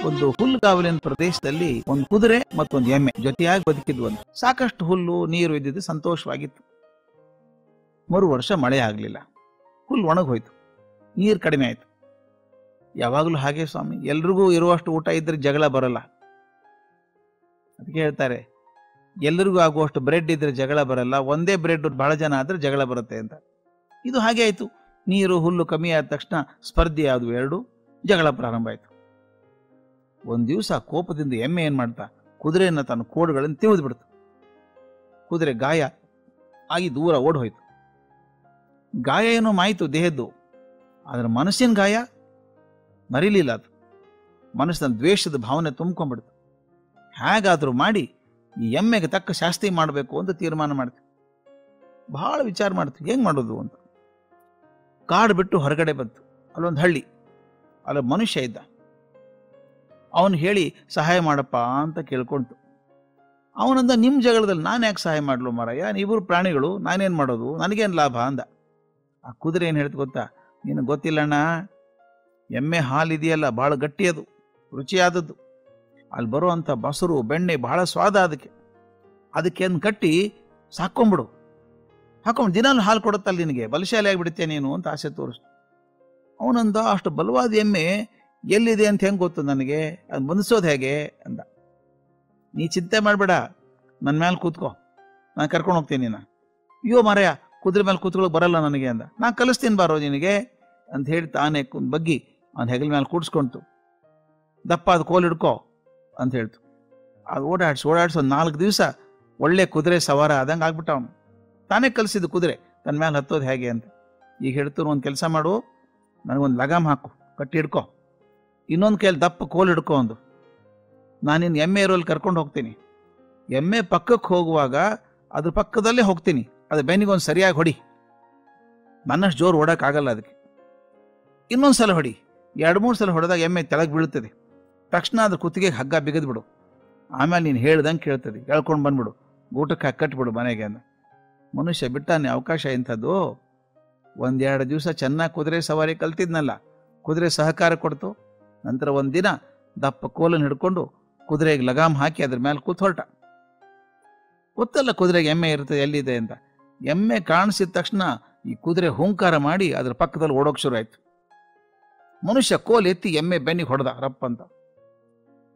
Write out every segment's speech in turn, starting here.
ಒಂದು ಹುಲ್ಲುಗಾವಲಿನ ಪ್ರದೇಶದಲ್ಲಿ ಒಂದು ಕುದುರೆ ಮತ್ತೊಂದು ಎಮ್ಮೆ ಜೊತೆಯಾಗಿ ಬದುಕಿದ್ವು. ಸಾಕಷ್ಟು ಹುಲ್ಲು ನೀರು ಇದ್ದಿದ್ದು ಸಂತೋಷವಾಗಿತ್ತು. ಮರು ವರ್ಷ ಮಳೆ ಆಗ್ಲಿಲ್ಲ, ಹುಲ್ಲು ಒಣಗೋಯ್ತು, ನೀರು ಕಡಿಮೆ ಆಯ್ತು. ಯಾವಾಗಲೂ ಹಾಗೆ ಸ್ವಾಮಿ, ಎಲ್ರಿಗೂ ಇರುವಷ್ಟು ಊಟ ಇದ್ರೆ ಜಗಳ ಬರಲ್ಲ. ಅದಕ್ಕೆ ಹೇಳ್ತಾರೆ, ಎಲ್ಲರಿಗೂ ಆಗುವಷ್ಟು ಬ್ರೆಡ್ ಇದ್ರೆ ಜಗಳ ಬರಲ್ಲ, ಒಂದೇ ಬ್ರೆಡ್ ಬಹಳ ಜನ ಆದ್ರೆ ಜಗಳ ಬರುತ್ತೆ ಅಂತ. ಇದು ಹಾಗೆ ಆಯ್ತು. ನೀರು ಹುಲ್ಲು ಕಮ್ಮಿ ಆದ ತಕ್ಷಣ ಸ್ಪರ್ಧೆ ಆದವು ಎರಡು, ಜಗಳ ಪ್ರಾರಂಭ ಆಯ್ತು. ಒಂದ್ ದಿವಸ ಕೋಪದಿಂದ ಎಮ್ಮೆ ಏನ್ ಮಾಡ್ತಾ ಕುದುರೆಯನ್ನ ತನ್ನ ಕೋಡುಗಳನ್ನು ತಿವಿದು ಬಿಡ್ತು. ಕುದುರೆ ಗಾಯ ಆಗಿ ದೂರ ಓಡ್ ಹೋಯ್ತು. ಗಾಯ ಏನೋ ಮಾಯಿತು ದೇಹದ್ದು, ಆದ್ರೆ ಮನಸ್ಸಿನ ಗಾಯ ಮರಿಲಿಲ್ಲ. ಅದು ಮನಸ್ಸಿನ ದ್ವೇಷದ ಭಾವನೆ ತುಂಬ್ಕೊಂಡ್ಬಿಡ್ತು. ಹೇಗಾದ್ರೂ ಮಾಡಿ ಈ ಎಮ್ಮೆಗೆ ತಕ್ಕ ಶಾಸ್ತಿ ಮಾಡಬೇಕು ಅಂತ ತೀರ್ಮಾನ ಮಾಡ್ತೀವಿ. ಬಹಳ ವಿಚಾರ ಮಾಡ್ತೀವಿ ಹೆಂಗ್ ಮಾಡೋದು ಅಂತ. ಕಾಡು ಬಿಟ್ಟು ಹೊರಗಡೆ ಬಂತು. ಅಲ್ಲೊಂದು ಹಳ್ಳಿ, ಅಲ್ಲ ಮನುಷ್ಯ ಇದ್ದ. ಅವನು ಹೇಳಿ ಸಹಾಯ ಮಾಡಪ್ಪ ಅಂತ ಕೇಳ್ಕೊಂತು. ಅವನಂದ ನಿಮ್ಮ ಜಗಳದಲ್ಲಿ ನಾನು ಯಾಕೆ ಸಹಾಯ ಮಾಡ್ಲು ಮಾರಾಯ, ನೀವಿಬ್ರು ಪ್ರಾಣಿಗಳು, ನಾನೇನ್ ಮಾಡೋದು, ನನಗೇನು ಲಾಭ ಅಂದ. ಆ ಕುದುರೆ ಏನು ಹೇಳ್ತು ಗೊತ್ತಾ, ನಿನಗೆ ಗೊತ್ತಿಲ್ಲಣ್ಣ, ಎಮ್ಮೆ ಹಾಲು ಇದೆಯಲ್ಲ ಬಹಳ ಗಟ್ಟಿ, ಅದು ರುಚಿಯಾದದ್ದು. ಅಲ್ಲಿ ಬರುವಂಥ ಬಸರು ಬೆಣ್ಣೆ ಬಹಳ ಸ್ವಾದ, ಅದಕ್ಕೆ ಕಟ್ಟಿ ಸಾಕೊಂಬಿಡು, ಹಾಕೊಂಡು ದಿನಾಲು ಹಾಲು ಕೊಡುತ್ತಲ್ಲ ನಿನಗೆ, ಬಲಶಾಲಿ ಆಗಿಬಿಡುತ್ತೆ ನೀನು ಅಂತ ಆಸೆ ತೋರಿಸ್ತು. ಅವನಂದ ಅಷ್ಟು ಬಲವಾದ ಎಮ್ಮೆ ಎಲ್ಲಿದೆ ಅಂತ ಹೆಂಗೆ ಗೊತ್ತು ನನಗೆ, ಅದು ಬಂಧಿಸೋದು ಹೇಗೆ ಅಂದ. ನೀ ಚಿಂತೆ ಮಾಡಬೇಡ, ನನ್ನ ಮೇಲೆ ಕೂತ್ಕೋ, ನಾನು ಕರ್ಕೊಂಡು ಹೋಗ್ತೀನಿ ನೀನು. ಅಯ್ಯೋ ಮಾರಾಯ, ಕುದುರೆ ಮೇಲೆ ಕೂತ್ಕೊಳ್ಳೋಕೆ ಬರಲ್ಲ ನನಗೆ ಅಂದ. ನಾನು ಕಲಿಸ್ತೀನಿ ಬಾರೋ ನಿನಗೆ ಅಂತ ಹೇಳಿ ತಾನೇ ಬಗ್ಗಿ ಅವ್ನ ಹೆಗಲ ಮೇಲೆ ಕೂಡಿಸ್ಕೊಂತು. ದಪ್ಪ ಅದು ಕೋಲ್ ಹಿಡ್ಕೋ ಅಂತ ಹೇಳ್ತು. ಅದು ಓಡಾಡ್ಸಿ ಒಂದು 4 ದಿವಸ ಒಳ್ಳೆ ಕುದುರೆ ಸವಾರ ಆದಂಗೆ ಆಗ್ಬಿಟ್ಟ. ಅವನು ತಾನೇ ಕಲಿಸಿದ್ದು ಕುದುರೆ ತನ್ನ ಮೇಲೆ ಹತ್ತೋದು ಹೇಗೆ ಅಂತ. ಈಗ ಹೇಳ್ತು, ಒಂದು ಕೆಲಸ ಮಾಡು, ನನಗೊಂದು ಲಗಾಮ್ ಹಾಕು, ಕಟ್ಟಿ ಹಿಡ್ಕೊ, ಇನ್ನೊಂದು ಕೈಯಲ್ಲಿ ದಪ್ಪ ಕೋಲ್ ಹಿಡ್ಕೊ ಒಂದು, ನಾನಿನ್ನು ಎಮ್ಮೆ ಇರೋಲ್ಲಿ ಕರ್ಕೊಂಡು ಹೋಗ್ತೀನಿ. ಎಮ್ಮೆ ಪಕ್ಕಕ್ಕೆ ಹೋಗುವಾಗ ಅದ್ರ ಪಕ್ಕದಲ್ಲೇ ಹೋಗ್ತೀನಿ, ಅದು ಬೆನ್ನಿಗೊಂದು ಸರಿಯಾಗಿ ಹೊಡಿ, ನನ್ನಷ್ಟು ಜೋರು ಓಡೋಕ್ಕಾಗಲ್ಲ ಅದಕ್ಕೆ. ಇನ್ನೊಂದು ಸಲ ಹೊಡಿ, 2-3 ಸಲ ಹೊಡೆದಾಗ ಎಮ್ಮೆ ತೆಳಗೆ ಬೀಳ್ತದೆ. ತಕ್ಷಣ ಅದ್ರ ಕುತ್ತಿಗೆಗೆ ಹಗ್ಗ ಬಿಗಿದು ಬಿಡು, ಆಮೇಲೆ ನೀನು ಹೇಳ್ದಂಗೆ ಕೇಳ್ತದೆ, ಹೇಳ್ಕೊಂಡು ಬಂದ್ಬಿಡು, ಊಟಕ್ಕೆ ಕಟ್ಬಿಡು ಮನೆಗೆ ಅಂದ. ಮನುಷ್ಯ ಬಿಟ್ಟಾನೆ ಅವಕಾಶ ಇಂಥದ್ದು. 1-2 ದಿವಸ ಚೆನ್ನಾಗಿ ಕುದುರೆ ಸವಾರಿ ಕಲ್ತಿದ್ನಲ್ಲ, ಕುದುರೆ ಸಹಕಾರ ಕೊಡ್ತು. ನಂತರ ಒಂದಿನ ದಪ್ಪ ಕೋಲನ್ನು ಹಿಡ್ಕೊಂಡು ಕುದುರೆಗೆ ಲಗಾಮ್ ಹಾಕಿ ಅದ್ರ ಮೇಲೆ ಕೂತ್ ಹೊರಟ. ಗೊತ್ತಲ್ಲ ಕುದುರೆಗೆ ಎಮ್ಮೆ ಇರ್ತದೆ ಎಲ್ಲಿದೆ ಅಂತ. ಎಮ್ಮೆ ಕಾಣಿಸಿದ ತಕ್ಷಣ ಈ ಕುದುರೆ ಹುಂಕಾರ ಮಾಡಿ ಅದ್ರ ಪಕ್ಕದಲ್ಲಿ ಓಡೋಕ್ ಶುರು ಆಯ್ತು. ಮನುಷ್ಯ ಕೋಲ್ ಎತ್ತಿ ಎಮ್ಮೆ ಬೆನ್ನಿಗೆ ಹೊಡೆದ ರಪ್ಪ ಅಂತ.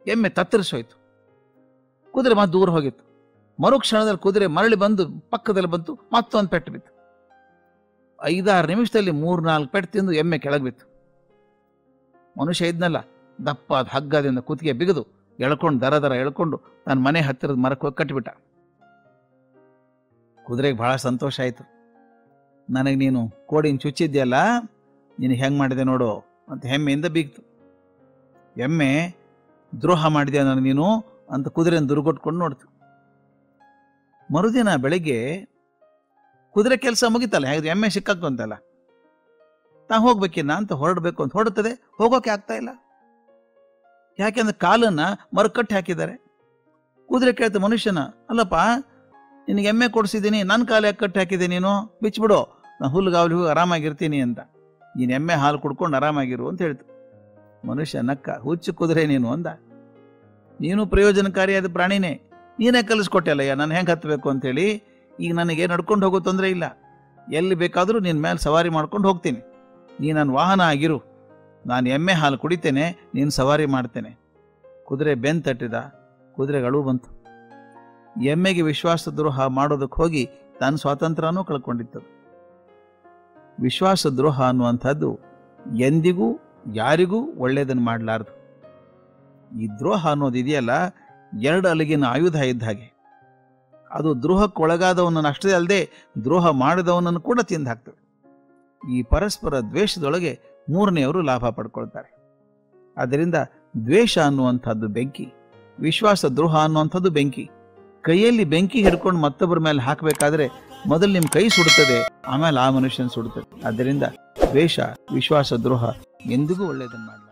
ಎಮ್ಮೆ ತತ್ತರಿಸೋಯ್ತು. ಕುದುರೆ ಮತ್ತೆ ದೂರ ಹೋಗಿತ್ತು. ಮರುಕ್ಷಣದಲ್ಲಿ ಕುದುರೆ ಮರಳಿ ಬಂದು ಪಕ್ಕದಲ್ಲಿ ಬಂತು, ಮತ್ತೊಂದು ಪೆಟ್ಟು ಬಿತ್ತು. 5-6 ನಿಮಿಷದಲ್ಲಿ 3-4 ಪೆಟ್ಟು ತಿಂದು ಎಮ್ಮೆ ಕೆಳಗೆ ಬಿತ್ತು. ಮನುಷ್ಯ ಇದ್ನಲ್ಲ, ದಪ್ಪ ಹಗ್ಗದಿಂದ ಕುತ್ತಿಗೆ ಬಿಗಿದು ಎಳ್ಕೊಂಡು ದರ ಎಳ್ಕೊಂಡು ತನ್ನ ಮನೆ ಹತ್ತಿರದ ಮರಕ್ಕೆ ಹೋಗಿ ಕಟ್ಟಿಬಿಟ್ಟ. ಕುದುರೆಗೆ ಬಹಳ ಸಂತೋಷ ಆಯ್ತು. ನನಗೆ ನೀನು ಕೋಡಿನ ಚುಚ್ಚಿದ್ಯಲ್ಲ, ನಿನಗೆ ಹೆಂಗೆ ಮಾಡಿದೆ ನೋಡು ಅಂತ ಹೆಮ್ಮೆಯಿಂದ ಬೀಗ್ತು. ಎಮ್ಮೆ ದ್ರೋಹ ಮಾಡಿದ್ಯಾ ನನಗೆ ನೀನು ಅಂತ ಕುದುರೆಯನ್ನು ದುರ್ಗೊಟ್ಕೊಂಡು ನೋಡ್ತು. ಮರುದಿನ ಬೆಳಿಗ್ಗೆ ಕುದುರೆ ಕೆಲಸ ಮುಗಿತಲ್ಲ, ಹೇಗೆ ಎಮ್ಮೆ ಸಿಕ್ಕಾಕು ಅಂತಲ್ಲ, ತಾ ಹೋಗ್ಬೇಕಿನ್ನ ಅಂತ ಹೊರಡ್ಬೇಕು ಅಂತ ಹೊರಡ್ತದೆ, ಹೋಗೋಕೆ ಆಗ್ತಾ ಇಲ್ಲ. ಯಾಕೆಂದ್ರೆ ಕಾಲನ್ನ ಮರಕಟ್ಟಿ ಹಾಕಿದ್ದಾರೆ. ಕುದುರೆ ಕೇಳ್ತ ಮನುಷ್ಯನ, ಅಲ್ಲಪ್ಪ ನಿನಗೆ ಎಮ್ಮೆ ಕೊಡಿಸಿದ್ದೀನಿ, ನನ್ನ ಕಾಲು ಯಾಕೆ ಕಟ್ಟಿ ಹಾಕಿದೆ ನೀನು, ಬಿಚ್ಚಿಬಿಡು, ನಾನು ಹುಲ್ಲುಗಾವಲಿಗೂ ಆರಾಮಾಗಿರ್ತೀನಿ ಅಂತ. ನೀನು ಎಮ್ಮೆ ಹಾಲು ಕುಡ್ಕೊಂಡು ಆರಾಮಾಗಿರು ಅಂತ ಹೇಳ್ತು. ಮನುಷ್ಯ ನಕ್ಕ, ಹುಚ್ಚು ಕುದುರೆ ನೀನು ಅಂದ. ನೀನು ಪ್ರಯೋಜನಕಾರಿಯಾದ ಪ್ರಾಣಿನೇ, ನೀನೇ ಕಲಿಸ್ಕೊಟ್ಟೆಲ್ಲಯ್ಯ ನಾನು ಹೆಂಗೆ ಹತ್ತಬೇಕು ಅಂತೇಳಿ. ಈಗ ನನಗೆ ನಡ್ಕೊಂಡು ಹೋಗೋ ತೊಂದರೆ ಇಲ್ಲ, ಎಲ್ಲಿ ಬೇಕಾದರೂ ನಿನ್ನ ಮೇಲೆ ಸವಾರಿ ಮಾಡ್ಕೊಂಡು ಹೋಗ್ತೀನಿ. ನೀ ನನ್ನ ವಾಹನ ಆಗಿರು, ನಾನು ಎಮ್ಮೆ ಹಾಲು ಕುಡಿತೇನೆ, ನೀನು ಸವಾರಿ ಮಾಡ್ತೇನೆ. ಕುದುರೆ ಬೆನ್ನು ತಟ್ಟಿದ, ಕುದುರೆಗೆ ಅಳು ಬಂತು. ಎಮ್ಮೆಗೆ ವಿಶ್ವಾಸ ದ್ರೋಹ ಮಾಡೋದಕ್ಕೆ ಹೋಗಿ ತನ್ನ ಸ್ವಾತಂತ್ರ್ಯನೂ ಕಳ್ಕೊಂಡಿತ್ತು. ವಿಶ್ವಾಸ ದ್ರೋಹ ಅನ್ನುವಂಥದ್ದು ಎಂದಿಗೂ ಯಾರಿಗೂ ಒಳ್ಳೆಯದನ್ನು ಮಾಡಲಾರದು. ಈ ದ್ರೋಹ ಅನ್ನೋದು ಇದೆಯಲ್ಲ, 2 ಅಲಗಿನ ಆಯುಧ ಇದ್ದ ಹಾಗೆ. ಅದು ದ್ರೋಹಕ್ಕೆ ಒಳಗಾದವನನ್ನು ಅಷ್ಟೇ ಅಲ್ಲದೆ ದ್ರೋಹ ಮಾಡಿದವನನ್ನು ಕೂಡ ತಿಂದು ಹಾಕ್ತದೆ. ಈ ಪರಸ್ಪರ ದ್ವೇಷದೊಳಗೆ 3ನೆಯವರು ಲಾಭ ಪಡ್ಕೊಳ್ತಾರೆ. ಆದ್ದರಿಂದ ದ್ವೇಷ ಅನ್ನುವಂಥದ್ದು ಬೆಂಕಿ, ವಿಶ್ವಾಸ ದ್ರೋಹ ಅನ್ನುವಂಥದ್ದು ಬೆಂಕಿ. ಕೈಯಲ್ಲಿ ಬೆಂಕಿ ಹಿಡ್ಕೊಂಡು ಮತ್ತೊಬ್ಬರ ಮೇಲೆ ಹಾಕಬೇಕಾದ್ರೆ ಮೊದಲು ನಿಮ್ಮ ಕೈ ಸುಡುತ್ತದೆ, ಆಮೇಲೆ ಆ ಮನುಷ್ಯನ ಸುಡುತ್ತದೆ. ಆದ್ದರಿಂದ ದ್ವೇಷ, ವಿಶ್ವಾಸ ದ್ರೋಹ ಎಂದಿಗೂ ಒಳ್ಳೆಯದನ್ನು ಮಾಡಿ.